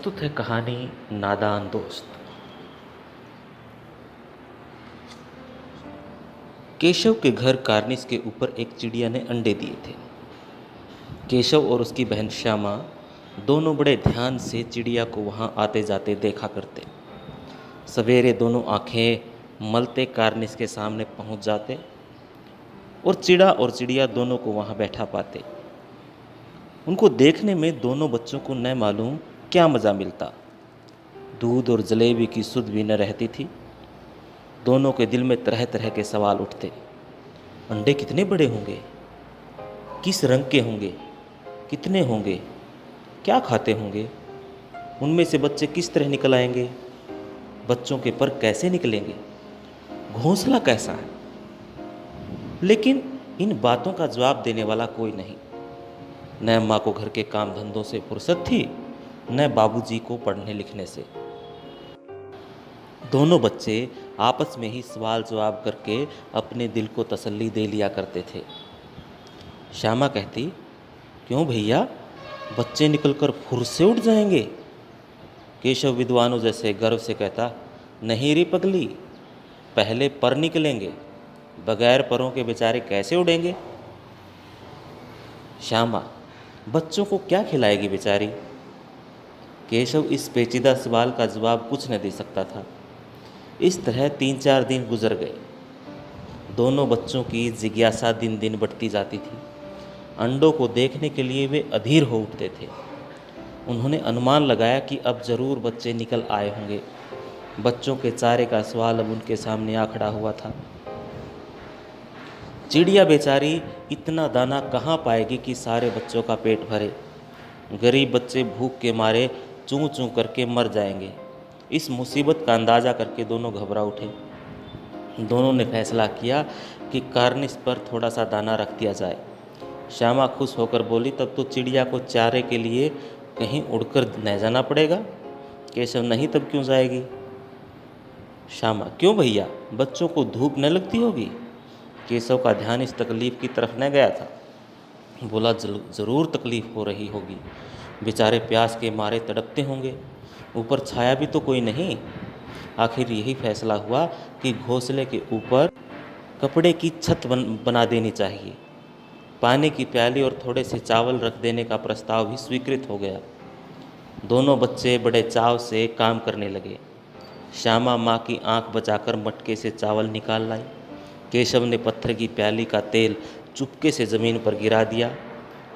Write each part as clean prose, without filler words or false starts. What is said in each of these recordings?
प्रस्तुत है कहानी नादान दोस्त। केशव के घर कार्निस के ऊपर एक चिड़िया ने अंडे दिए थे। केशव और उसकी बहन श्यामा दोनों बड़े ध्यान से चिड़िया को वहाँ आते जाते देखा करते। सवेरे दोनों आंखें मलते कार्निस के सामने पहुँच जाते और चिड़िया दोनों को वहाँ बैठा पाते। उनको देखने में दोनों बच्चों को न मालूम क्या मज़ा मिलता। दूध और जलेबी की सुध भी न रहती थी। दोनों के दिल में तरह तरह के सवाल उठते। अंडे कितने बड़े होंगे, किस रंग के होंगे, कितने होंगे, क्या खाते होंगे, उनमें से बच्चे किस तरह निकल आएंगे, बच्चों के पर कैसे निकलेंगे, घोंसला कैसा है। लेकिन इन बातों का जवाब देने वाला कोई नहीं। न अम्मा को घर के काम धंधों से फुर्सत थी, न बाबूजी को पढ़ने लिखने से। दोनों बच्चे आपस में ही सवाल जवाब करके अपने दिल को तसल्ली दे लिया करते थे। श्यामा कहती, क्यों भैया, बच्चे निकलकर फुर से उठ जाएंगे। केशव विद्वानों जैसे गर्व से कहता, नहीं रे पगली, पहले पर निकलेंगे, बगैर परों के बेचारे कैसे उड़ेंगे। श्यामा, बच्चों को क्या खिलाएगी बेचारी। केशव इस पेचीदा सवाल का जवाब कुछ न दे सकता था। इस तरह 3-4 दिन गुजर गए। दोनों बच्चों की जिज्ञासा दिन दिन बढ़ती जाती थी। अंडों को देखने के लिए वे अधीर हो उठते थे। उन्होंने अनुमान लगाया कि अब जरूर बच्चे निकल आए होंगे। बच्चों के चारे का सवाल अब उनके सामने आ खड़ा हुआ था। चिड़िया बेचारी इतना दाना कहाँ पाएगी कि सारे बच्चों का पेट भरे। गरीब बच्चे भूख के मारे चूं चूं करके मर जाएंगे। इस मुसीबत का अंदाज़ा करके दोनों घबरा उठे। दोनों ने फैसला किया कि कार्निस पर थोड़ा सा दाना रख दिया जाए। श्यामा खुश होकर बोली, तब तो चिड़िया को चारे के लिए कहीं उड़कर न जाना पड़ेगा। केशव, नहीं तब क्यों जाएगी। श्यामा, क्यों भैया, बच्चों को धूप न लगती होगी। केशव का ध्यान इस तकलीफ़ की तरफ न गया था। बोला, ज़रूर तकलीफ़ हो रही होगी, बेचारे प्यास के मारे तड़पते होंगे, ऊपर छाया भी तो कोई नहीं। आखिर यही फैसला हुआ कि घोंसले के ऊपर कपड़े की छत बना देनी चाहिए। पानी की प्याली और थोड़े से चावल रख देने का प्रस्ताव भी स्वीकृत हो गया। दोनों बच्चे बड़े चाव से काम करने लगे। श्यामा माँ की आंख बचाकर मटके से चावल निकाल लाई। केशव ने पत्थर की प्याली का तेल चुपके से ज़मीन पर गिरा दिया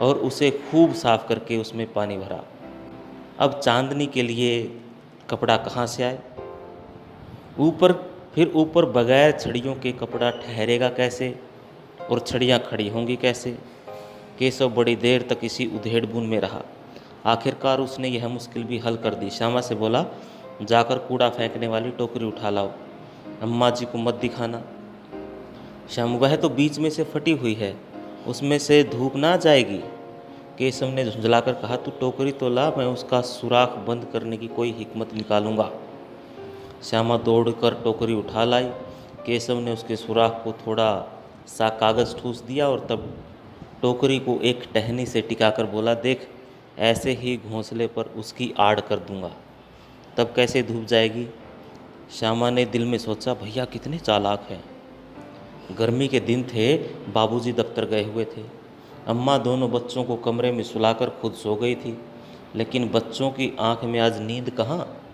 और उसे खूब साफ करके उसमें पानी भरा। अब चांदनी के लिए कपड़ा कहाँ से आए। ऊपर बगैर छड़ियों के कपड़ा ठहरेगा कैसे और छड़ियाँ खड़ी होंगी कैसे। केशव बड़ी देर तक इसी उधेड़-बुन में रहा। आखिरकार उसने यह मुश्किल भी हल कर दी। श्यामा से बोला, जाकर कूड़ा फेंकने वाली टोकरी उठा लाओ, अम्मा जी को मत दिखाना। श्याम, वह तो बीच में से फटी हुई है, उसमें से धूप ना जाएगी। केशव ने झुंझलाकर कहा, तू टोकरी तो ला, मैं उसका सुराख बंद करने की कोई हिकमत निकालूंगा। श्यामा दौड़कर टोकरी उठा लाई। केशव ने उसके सुराख को थोड़ा सा कागज़ ठूस दिया और तब टोकरी को एक टहनी से टिकाकर बोला, देख, ऐसे ही घोंसले पर उसकी आड़ कर दूंगा, तब कैसे धूप जाएगी। श्यामा ने दिल में सोचा, भैया कितने चालाक हैं। गर्मी के दिन थे, बाबूजी दफ्तर गए हुए थे। अम्मा दोनों बच्चों को कमरे में सुलाकर खुद सो गई थी, लेकिन बच्चों की आंख में आज नींद कहाँ।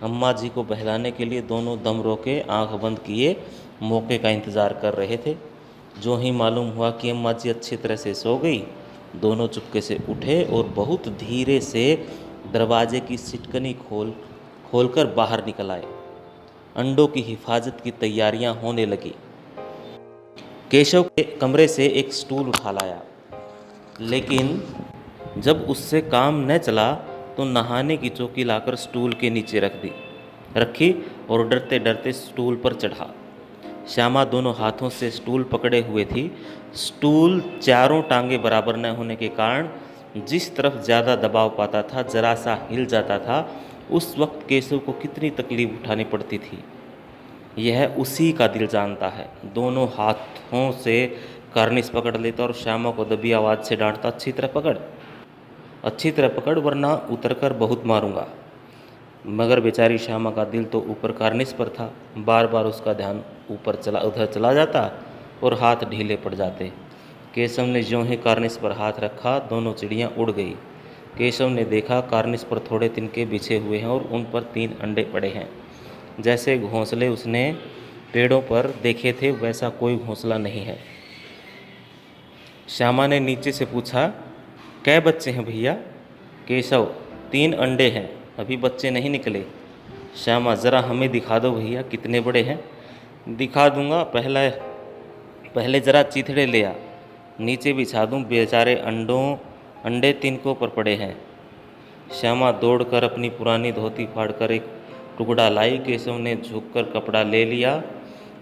अम्मा जी को बहलाने के लिए दोनों दम रोके आंख बंद किए मौके का इंतज़ार कर रहे थे। जो ही मालूम हुआ कि अम्मा जी अच्छी तरह से सो गई, दोनों चुपके से उठे और बहुत धीरे से दरवाजे की सिटकनी खोलकर बाहर निकल आए। अंडों की हिफाजत की तैयारियां होने लगी। केशव के कमरे से एक स्टूल उठा लाया, लेकिन जब उससे काम न चला तो नहाने की चौकी लाकर स्टूल के नीचे रखी और डरते डरते स्टूल पर चढ़ा। श्यामा दोनों हाथों से स्टूल पकड़े हुए थी। स्टूल चारों टांगे बराबर न होने के कारण जिस तरफ ज़्यादा दबाव पाता था, जरा सा हिल जाता था। उस वक्त केशव को कितनी तकलीफ उठानी पड़ती थी, यह उसी का दिल जानता है। दोनों हाथों से कार्निस पकड़ लेता और श्यामा को दबी आवाज़ से डांटता, अच्छी तरह पकड़ वरना उतरकर बहुत मारूंगा। मगर बेचारी श्यामा का दिल तो ऊपर कार्निस पर था। बार बार उसका ध्यान उधर चला जाता और हाथ ढीले पड़ जाते। केशव ने ज्यों ही कार्निस पर हाथ रखा, दोनों चिड़ियाँ उड़ गई। केशव ने देखा कार्निस पर थोड़े तिनके बिछे हुए हैं और उन पर 3 अंडे पड़े हैं। जैसे घोंसले उसने पेड़ों पर देखे थे वैसा कोई घोंसला नहीं है। श्यामा ने नीचे से पूछा, कै बच्चे हैं भैया? केशव, 3 अंडे हैं, अभी बच्चे नहीं निकले। श्यामा, ज़रा हमें दिखा दो भैया, कितने बड़े हैं? दिखा दूंगा, पहले ज़रा चिथड़े ले आ, नीचे बिछा दूं, बेचारे अंडे तिनकों पर पड़े हैं। श्यामा दौड़कर अपनी पुरानी धोती फाड़कर एक टुकड़ा लाई। केशव ने झुककर कपड़ा ले लिया,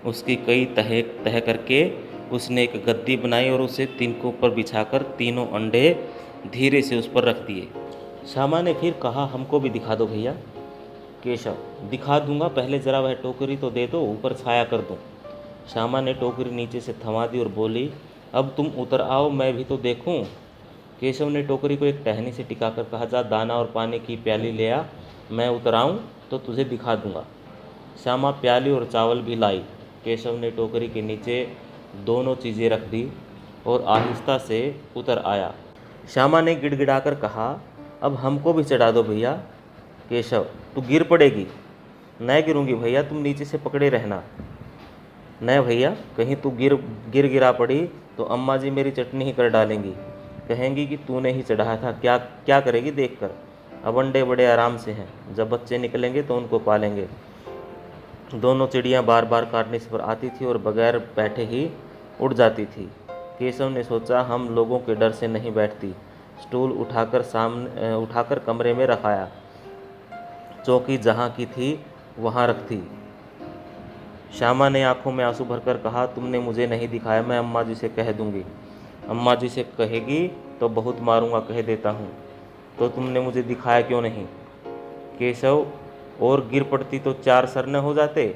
उसकी कई तह करके उसने एक गद्दी बनाई और उसे तिनकों पर बिछाकर तीनों अंडे धीरे से उस पर रख दिए। श्यामा ने फिर कहा, हमको भी दिखा दो भैया। केशव, दिखा दूंगा, पहले ज़रा वह टोकरी तो दे दो, ऊपर छाया कर दूं। श्यामा ने टोकरी नीचे से थमा दी और बोली, अब तुम उतर आओ, मैं भी तो देखूं। केशव ने टोकरी को एक टहनी से टिकाकर कहा, जा दाना और पानी की प्याली ले आ, मैं उतर आऊँ तो तुझे दिखा दूंगा। श्यामा प्याली और चावल भी लाई। केशव ने टोकरी के नीचे दोनों चीज़ें रख दी और आहिस्ता से उतर आया। श्यामा ने गिड़गिड़ाकर कहा, अब हमको भी चढ़ा दो भैया। केशव, तू गिर पड़ेगी। न गिरूंगी भैया, तुम नीचे से पकड़े रहना। न भैया, कहीं तू गिरा पड़ी तो अम्मा जी मेरी चटनी ही कर डालेंगी, कहेंगी कि तूने ही चढ़ाया था। क्या क्या करेगी देखकर। अब अंडे बड़े आराम से हैं, जब बच्चे निकलेंगे तो उनको पालेंगे। दोनों चिड़ियाँ बार बार कार्निस पर आती थी और बगैर बैठे ही उड़ जाती थी। केशव ने सोचा, हम लोगों के डर से नहीं बैठती। स्टूल उठाकर कमरे में रखाया। चौकी जहाँ की थी वहाँ रख दी। श्यामा ने आंखों में आंसू भरकर कहा, तुमने मुझे नहीं दिखाया, मैं अम्मा जी से कह दूंगी। अम्मा जी से कहेगी तो बहुत मारूंगा, कह देता हूँ। तो तुमने मुझे दिखाया क्यों नहीं? केशव, और गिर पड़ती तो 4 सरने हो जाते,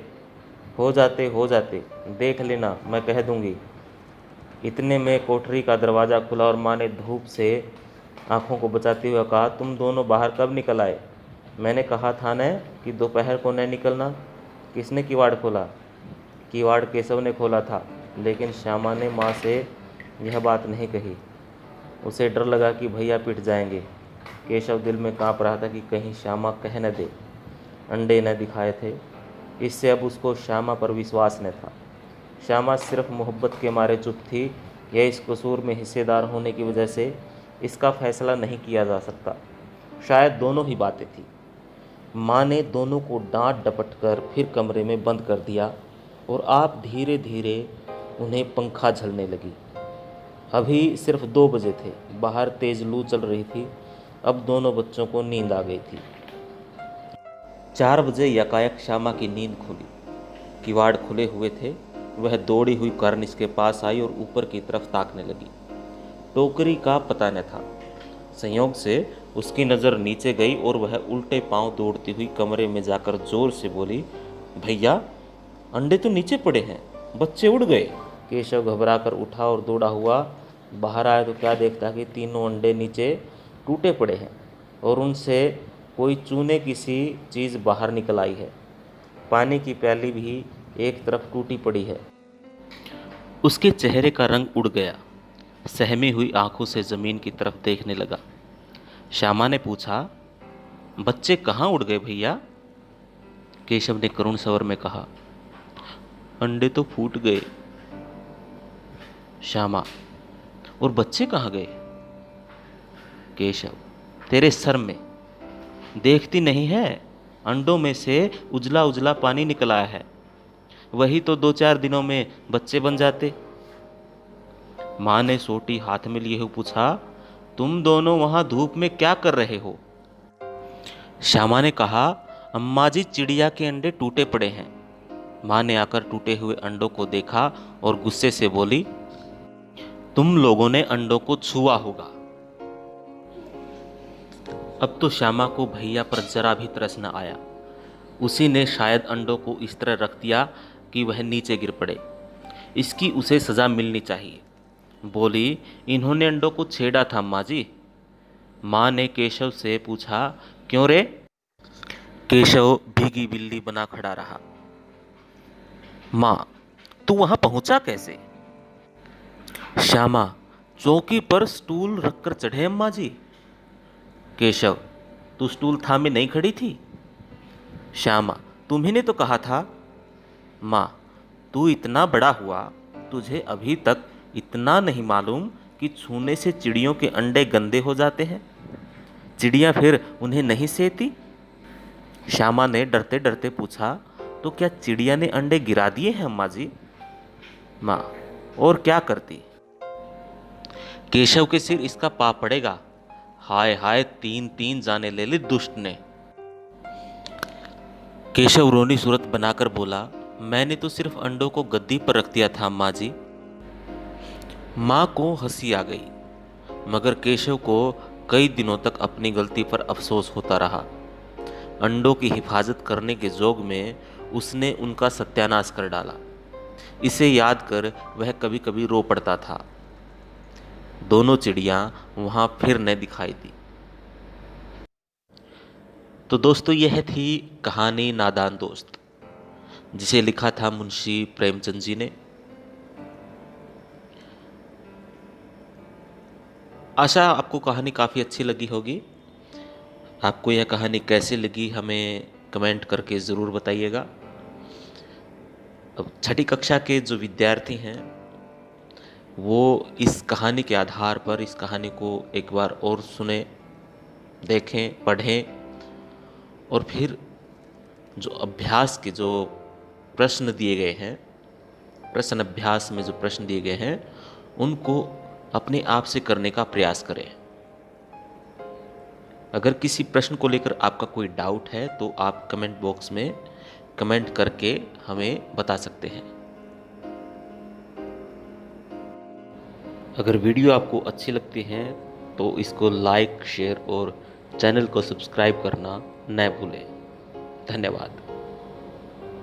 देख लेना, मैं कह दूंगी। इतने में कोठरी का दरवाज़ा खुला और माँ ने धूप से आंखों को बचाते हुए कहा, तुम दोनों बाहर कब निकल आए? मैंने कहा था न कि दोपहर को न निकलना। किसने किवाड़ खोला? किवाड़ केशव ने खोला था, लेकिन श्यामा ने माँ से यह बात नहीं कही। उसे डर लगा कि भैया पिट जाएंगे। केशव दिल में काँप रहा था कि कहीं श्यामा कह न दे अंडे न दिखाए थे। इससे अब उसको श्यामा पर विश्वास न था। श्यामा सिर्फ मोहब्बत के मारे चुप थी, या इस कसूर में हिस्सेदार होने की वजह से इसका फैसला नहीं किया जा सकता। शायद दोनों ही बातें थी। माँ ने दोनों को डांट डपट कर फिर कमरे में बंद कर दिया और आप धीरे धीरे उन्हें पंखा झलने लगी। अभी सिर्फ 2 बजे थे, बाहर तेज लू चल रही थी। अब दोनों बच्चों को नींद आ गई थी। 4 बजे यकायक श्यामा की नींद खुली। किवाड़ खुले हुए थे। वह दौड़ी हुई कार्निस के पास आई और ऊपर की तरफ ताकने लगी। टोकरी का पता न था। संयोग से उसकी नज़र नीचे गई और वह उल्टे पांव दौड़ती हुई कमरे में जाकर जोर से बोली, भैया, अंडे तो नीचे पड़े हैं, बच्चे उड़ गए। केशव घबराकर उठा और दौड़ा हुआ बाहर आया तो क्या देखता कि तीनों अंडे नीचे टूटे पड़े हैं और उनसे कोई चूने की सी चीज़ बाहर निकल आई है। पानी की प्याली भी एक तरफ टूटी पड़ी है। उसके चेहरे का रंग उड़ गया। सहमी हुई आंखों से ज़मीन की तरफ देखने लगा। श्यामा ने पूछा, बच्चे कहाँ उड़ गए भैया? केशव ने करुण स्वर में कहा, अंडे तो फूट गए। श्यामा, और बच्चे कहाँ गए? केशव, तेरे सर में, देखती नहीं है, अंडों में से उजला उजला पानी निकल आया है, वही तो 2-4 दिनों में बच्चे बन जाते। माँ ने सोटी हाथ में लिए हुए पूछा, तुम दोनों वहाँ धूप में क्या कर रहे हो? श्यामा ने कहा, अम्मा जी, चिड़िया के अंडे टूटे पड़े हैं। माँ ने आकर टूटे हुए अंडों को देखा और गुस्से से बोली, तुम लोगों ने अंडों को छुआ होगा। अब तो श्यामा को भैया पर जरा भी तरस न आया। उसी ने शायद अंडों को इस तरह रख दिया कि वह नीचे गिर पड़े। इसकी उसे सज़ा मिलनी चाहिए। बोली, इन्होंने अंडों को छेड़ा था अम्मा जी। माँ ने केशव से पूछा, क्यों रे? केशव भीगी बिल्ली बना खड़ा रहा। माँ, तू वहां पहुंचा कैसे? श्यामा, चौकी पर स्टूल रखकर चढ़े अम्मा जी। केशव, तू स्टूल थामे नहीं खड़ी थी? श्यामा, तुम्ही ने तो कहा था। माँ, तू इतना बड़ा हुआ, तुझे अभी तक इतना नहीं मालूम कि छूने से चिड़ियों के अंडे गंदे हो जाते हैं? चिड़िया फिर उन्हें नहीं सेती? श्यामा ने डरते डरते पूछा, तो क्या चिड़िया ने अंडे गिरा दिए हैं अम्मा जी? माँ, और क्या करती? केशव के सिर इसका पाप पड़ेगा। हाय हाय, तीन तीन जाने ले ली दुष्ट ने। केशव रोनी सूरत बनाकर बोला, मैंने तो सिर्फ अंडों को गद्दी पर रख दिया था अम्मा जी। माँ को हंसी आ गई, मगर केशव को कई दिनों तक अपनी गलती पर अफसोस होता रहा। अंडों की हिफाजत करने के जोग में उसने उनका सत्यानाश कर डाला। इसे याद कर वह कभी कभी रो पड़ता था। दोनों चिड़िया वहां फिर न दिखाई दी। तो दोस्तों, यह थी कहानी नादान दोस्त, जिसे लिखा था मुंशी प्रेमचंद जी ने। आशा आपको कहानी काफ़ी अच्छी लगी होगी। आपको यह कहानी कैसे लगी हमें कमेंट करके ज़रूर बताइएगा। अब छठी कक्षा के जो विद्यार्थी हैं वो इस कहानी के आधार पर इस कहानी को एक बार और सुने, देखें, पढ़ें, और फिर जो अभ्यास के जो प्रश्न दिए गए हैं, प्रश्न अभ्यास में जो प्रश्न दिए गए हैं, उनको अपने आप से करने का प्रयास करें। अगर किसी प्रश्न को लेकर आपका कोई डाउट है तो आप कमेंट बॉक्स में कमेंट करके हमें बता सकते हैं। अगर वीडियो आपको अच्छी लगती है तो इसको लाइक, शेयर और चैनल को सब्सक्राइब करना न भूलें। धन्यवाद।